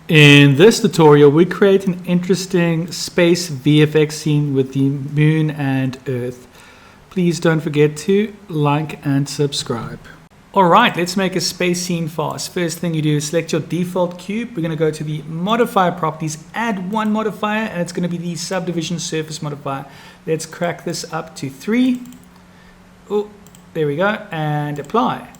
In this tutorial, we create an interesting space VFX scene with the moon and Earth. Please don't forget to like and subscribe. Alright, let's make a space scene fast. First thing you do is select your default cube. We're going to go to the modifier properties, add one modifier, and it's going to be the subdivision surface modifier. Let's crack this up to 3. Oh, there we go, and apply.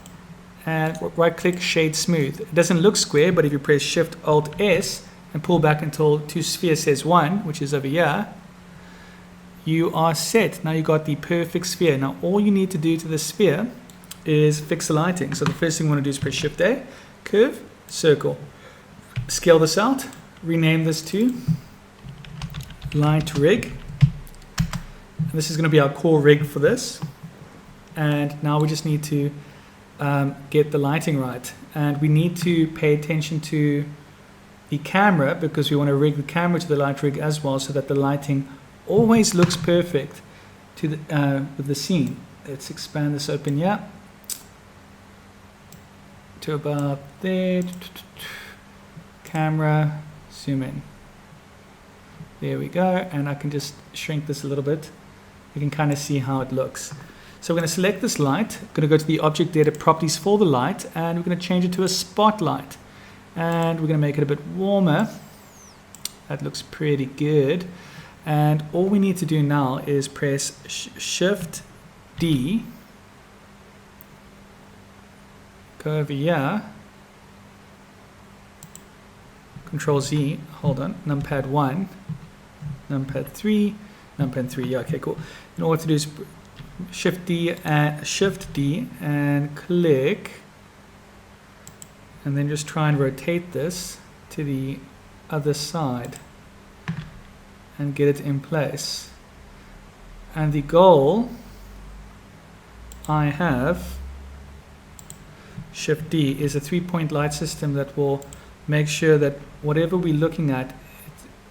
And right click shade smooth. It doesn't look square, but if you press Shift Alt S and pull back until to sphere says 1, which is over here, you are set. Now you got the perfect sphere. Now all you need to do to the sphere is fix the lighting. So the first thing we want to do is press Shift A, curve, circle. Scale this out, rename this to light rig. And this is going to be our core rig for this. And now we just need to get the lighting right, and we need to pay attention to the camera because we want to rig the camera to the light rig as well, so that the lighting always looks perfect to the with the scene. Let's expand this open here to about there. Camera, zoom in. There we go, and I can just shrink this a little bit. You can kind of see how it looks. So we're going to select this light, going to go to the object data properties for the light, and we're going to change it to a spotlight. And we're going to make it a bit warmer. That looks pretty good. And all we need to do now is press Shift D, go over here, Control Z, hold on, numpad 1, numpad 3, numpad 3, yeah, okay, cool. And all we have to do is Shift D and click, and then just try and rotate this to the other side and get it in place. And the goal I have, Shift D, is a 3-point light system that will make sure that whatever we're looking at,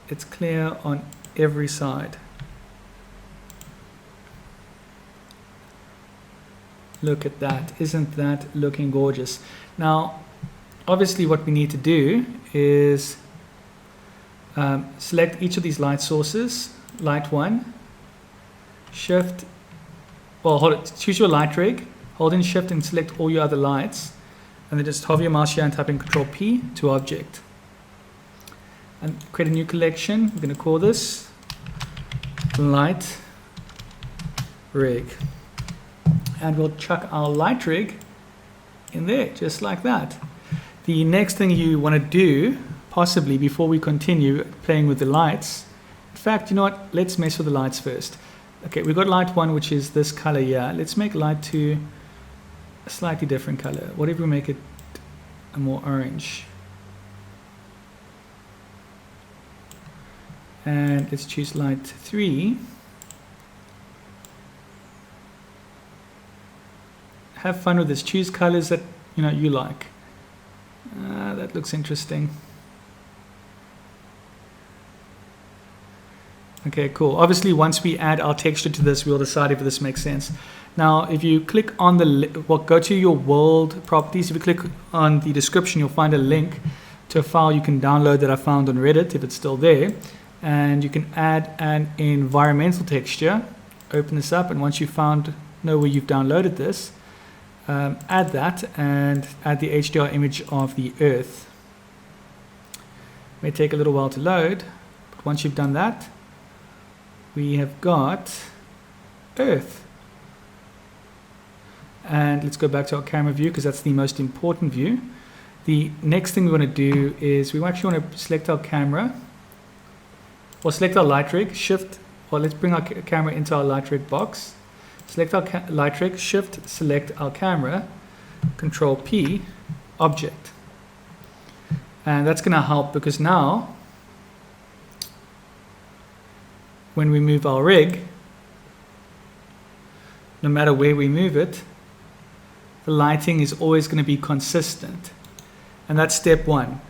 it's clear on every side. Look at that. Isn't that looking gorgeous? Now, obviously what we need to do is select each of these light sources. Light 1, Shift, well, hold it, choose your light rig, hold in Shift and select all your other lights, and then just hover your mouse here and type in Control P to object. And create a new collection. We're going to call this light rig. And we'll chuck our light rig in there, just like that. The next thing you want to do, possibly before we continue playing with the lights, in fact, you know what, let's mess with the lights first. Okay, we've got light 1, which is this color here. Let's make light 2 a slightly different color. What if we make it a more orange? And let's choose light 3. Have fun with this. Choose colors that you like. That looks interesting. Okay, cool. Obviously, once we add our texture to this, we'll decide if this makes sense. Now, if you click on go to your world properties. If you click on the description, you'll find a link to a file you can download that I found on Reddit, if it's still there. And you can add an environmental texture. Open this up, and once you know where you've downloaded this, add that and add the HDR image of the Earth. It may take a little while to load, but once you've done that, we have got Earth. And let's go back to our camera view because that's the most important view. The next thing we want to do is we actually want to select our camera, or select our light rig, let's bring our camera into our light rig box. Select our light rig, Shift, select our camera, Control P, object. And that's going to help because now, when we move our rig, no matter where we move it, the lighting is always going to be consistent. And that's step 1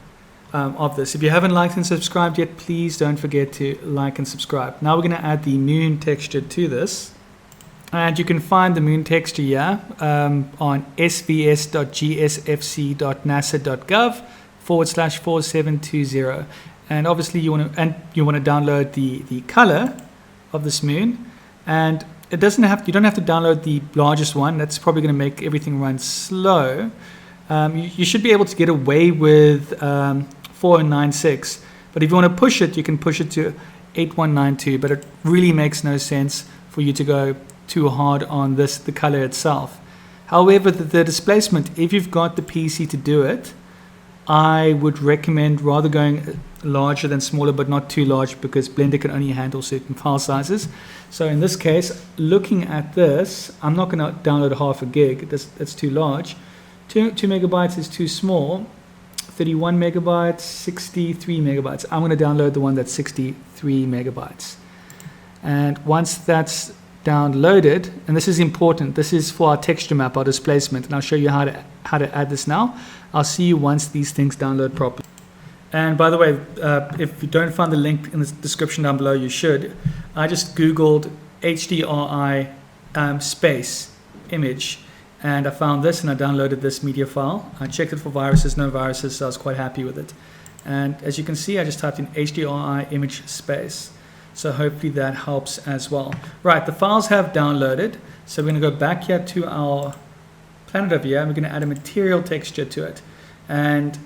of this. If you haven't liked and subscribed yet, please don't forget to like and subscribe. Now we're going to add the moon texture to this. And you can find the moon texture here on svs.gsfc.nasa.gov /4720. And obviously you want to download the color of this moon, and you don't have to download the largest one. That's probably going to make everything run slow. You should be able to get away with 4096, but if you want to push it, you can push it to 8192, but it really makes no sense for you to go too hard on the color itself. However, the displacement, if you've got the PC to do it, I would recommend rather going larger than smaller, but not too large, because Blender can only handle certain file sizes. So in this case, looking at this, I'm not going to download half a gig. That's too large. 2 megabytes is too small. 31 megabytes, 63 megabytes. I'm going to download the one that's 63 megabytes. And once that's downloaded, and this is important, this is for our texture map, our displacement, and I'll show you how to add this now. I'll see you once these things download properly. And by the way, if you don't find the link in the description down below, you should. I just Googled HDR space image, and I found this, and I downloaded this media file. I checked it for viruses, no viruses, so I was quite happy with it. And as you can see, I just typed in HDR image space. So hopefully that helps as well. Right, the files have downloaded. So we're going to go back here to our planet over here, and we're going to add a material texture to it. And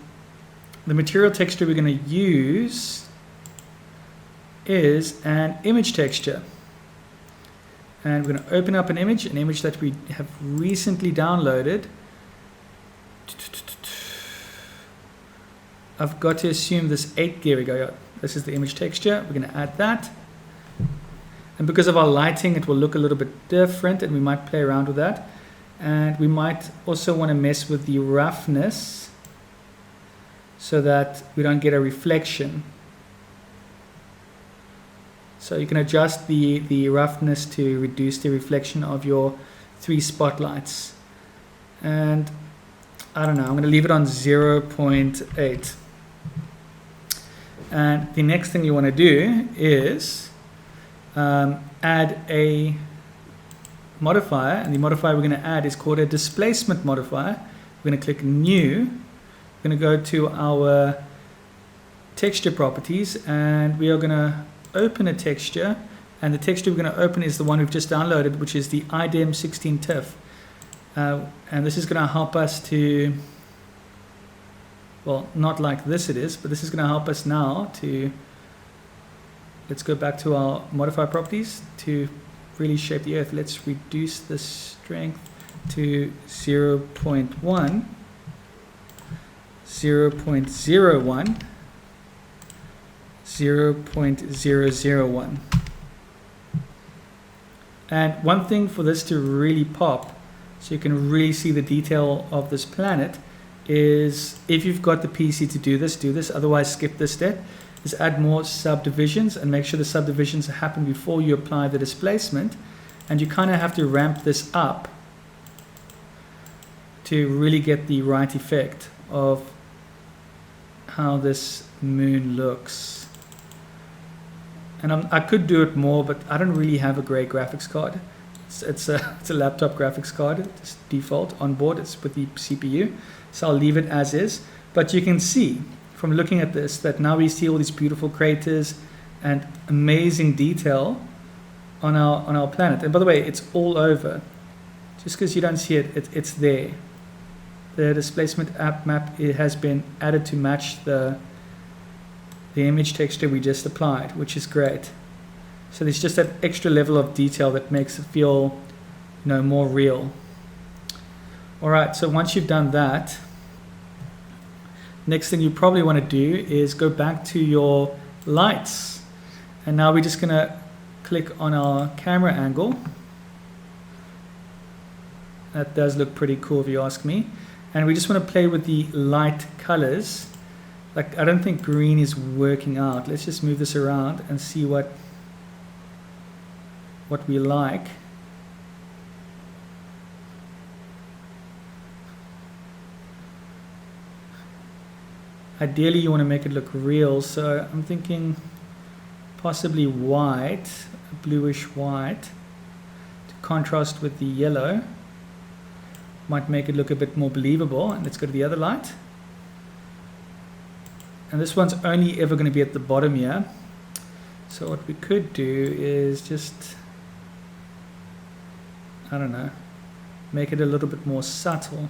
the material texture we're going to use is an image texture. And we're going to open up an image that we have recently downloaded. I've got to assume this 8 gear, we go. This is the image texture. We're going to add that. And because of our lighting, it will look a little bit different, and we might play around with that. And we might also want to mess with the roughness so that we don't get a reflection. So you can adjust the roughness to reduce the reflection of your 3 spotlights. And I don't know, I'm going to leave it on 0.8. And the next thing you want to do is add a modifier, and the modifier we're going to add is called a Displacement Modifier. We're going to click New. We're going to go to our texture properties, and we are going to open a texture, and the texture we're going to open is the one we've just downloaded, which is the IDEM 16 TIFF. And this is going to help us to, well, not like this it is, but this is going to help us now to, let's go back to our modifier properties to really shape the earth. Let's reduce the strength to 0.1, 0.01, 0.001. And one thing for this to really pop, so you can really see the detail of this planet, is if you've got the PC to do this, otherwise skip this step, is add more subdivisions and make sure the subdivisions happen before you apply the displacement. And you kind of have to ramp this up to really get the right effect of how this moon looks. And I could do it more, but I don't really have a great graphics card. It's a laptop graphics card. It's default on board. It's with the CPU. So I'll leave it as is. But you can see from looking at this that now we see all these beautiful craters and amazing detail on our planet. And by the way, it's all over. Just because you don't see it, it's there. The displacement map, it has been added to match the image texture we just applied, which is great. So there's just that extra level of detail that makes it feel, more real. All right, so once you've done that, next thing you probably want to do is go back to your lights. And now we're just going to click on our camera angle. That does look pretty cool if you ask me. And we just want to play with the light colors. Like, I don't think green is working out. Let's just move this around and see what we like. Ideally, you want to make it look real, so I'm thinking possibly white, a bluish white, to contrast with the yellow. Might make it look a bit more believable. And let's go to the other light. and this one's only ever going to be at the bottom here. So what we could do is just, I don't know, make it a little bit more subtle.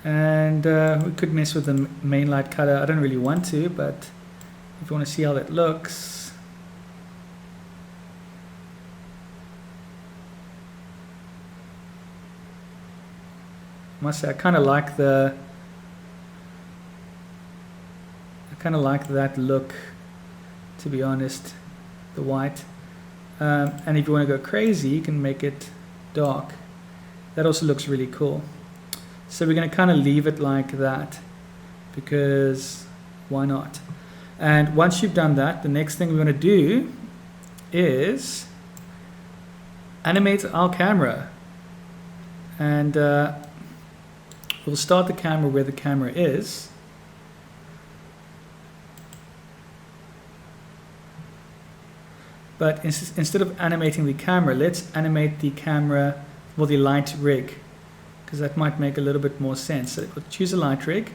And we could mess with the main light color. I don't really want to, but if you want to see how that looks, I must say I kind of like that look, to be honest, the white. And if you want to go crazy, you can make it dark. That also looks really cool. So we're going to kind of leave it like that, because why not? And once you've done that, the next thing we're going to do is animate our camera. And we'll start the camera where the camera is. But instead of animating the camera, let's animate the camera for the light rig, because that might make a little bit more sense. So we'll choose a light rig,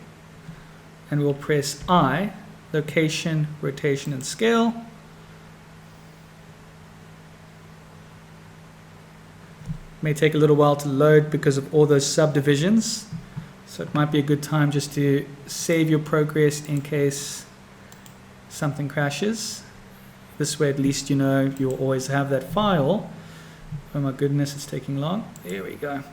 and we'll press I, location, rotation, and scale. May take a little while to load because of all those subdivisions. So it might be a good time just to save your progress in case something crashes. This way at least you know you'll always have that file. Oh my goodness, it's taking long. There we go.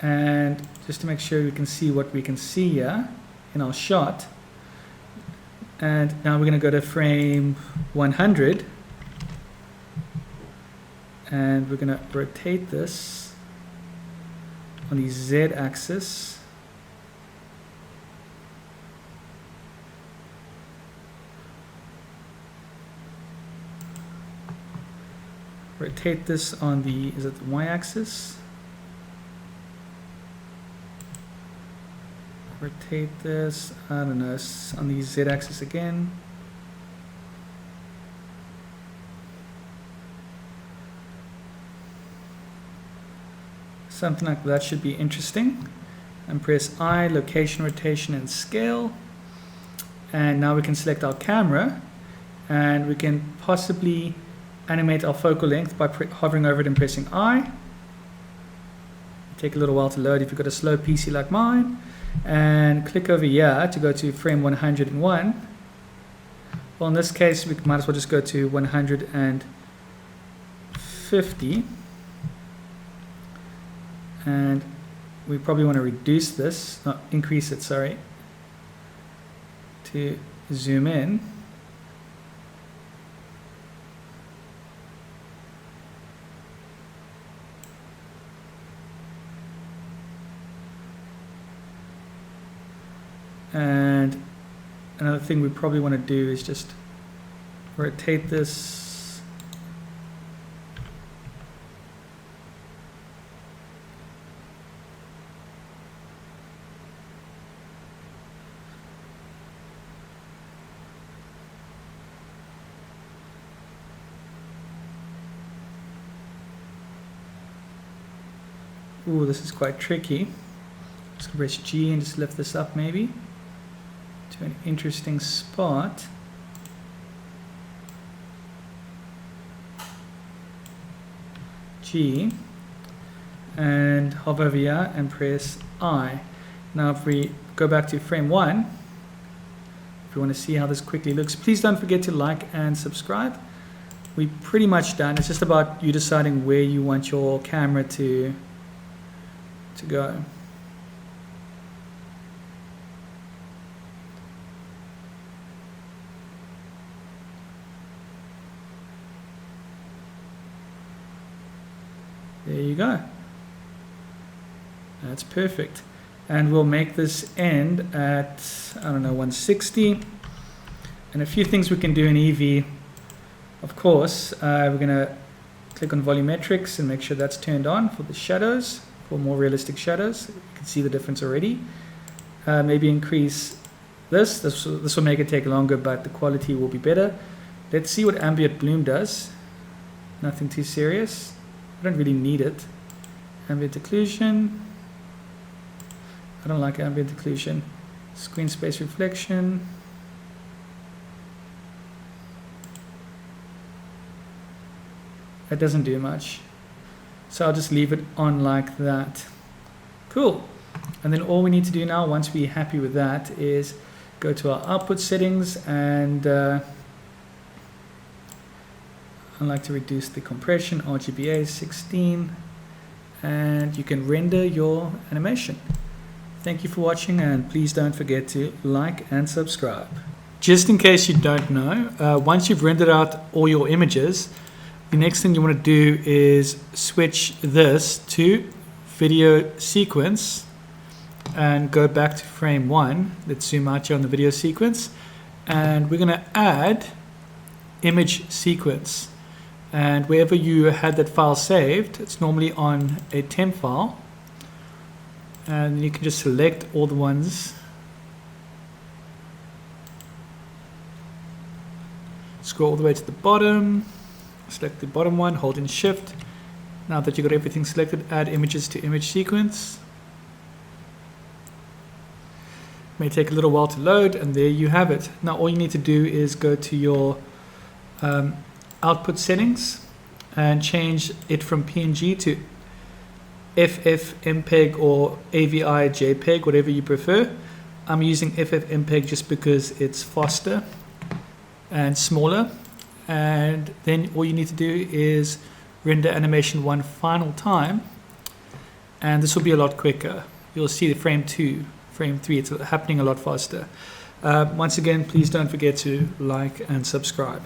And just to make sure we can see what we can see here in our shot. And now we're going to go to frame 100. And we're going to rotate this on the Z axis. Rotate this on the, is it the Y axis? Rotate this, I don't know, on the Z axis again. Something like that should be interesting. And press I, location, rotation, and scale. And now we can select our camera, and we can possibly animate our focal length by hovering over it and pressing I. Take a little while to load if you've got a slow PC like mine. And click over here to go to frame 101. Well, in this case, we might as well just go to 150. And we probably want to reduce this, not increase it, sorry, to zoom in. And another thing we probably want to do is just rotate this . Ooh, this is quite tricky. Just press G and just lift this up maybe to an interesting spot. G, and hover over here and press I. Now if we go back to frame 1, if you want to see how this quickly looks, please don't forget to like and subscribe. We're pretty much done. It's just about you deciding where you want your camera to go. There you go. That's perfect. And we'll make this end at, I don't know, 160. And a few things we can do in Eevee. Of course, we're going to click on volumetrics and make sure that's turned on for the shadows, for more realistic shadows. You can see the difference already. Maybe increase this. This will make it take longer, but the quality will be better. Let's see what ambient bloom does. Nothing too serious. I don't really need it. Ambient occlusion. I don't like ambient occlusion. Screen space reflection. That doesn't do much. So I'll just leave it on like that. Cool. And then all we need to do now, once we're happy with that, is go to our output settings, and I like to reduce the compression, RGBA 16, and you can render your animation. Thank you for watching, and please don't forget to like and subscribe. Just in case you don't know, once you've rendered out all your images, the next thing you want to do is switch this to video sequence and go back to frame 1. Let's zoom out here on the video sequence, and we're going to add image sequence. And wherever you had that file saved, it's normally on a temp file, and you can just select all the ones. Scroll all the way to the bottom, select the bottom one, hold in shift. Now that you've got everything selected, add images to image sequence. May take a little while to load, and there you have it. Now all you need to do is go to your output settings and change it from PNG to FFmpeg or AVI JPEG, whatever you prefer. I'm using FFmpeg just because it's faster and smaller. And then all you need to do is render animation one final time, and this will be a lot quicker. You'll see the frame 2, frame 3, it's happening a lot faster. Once again, please don't forget to like and subscribe.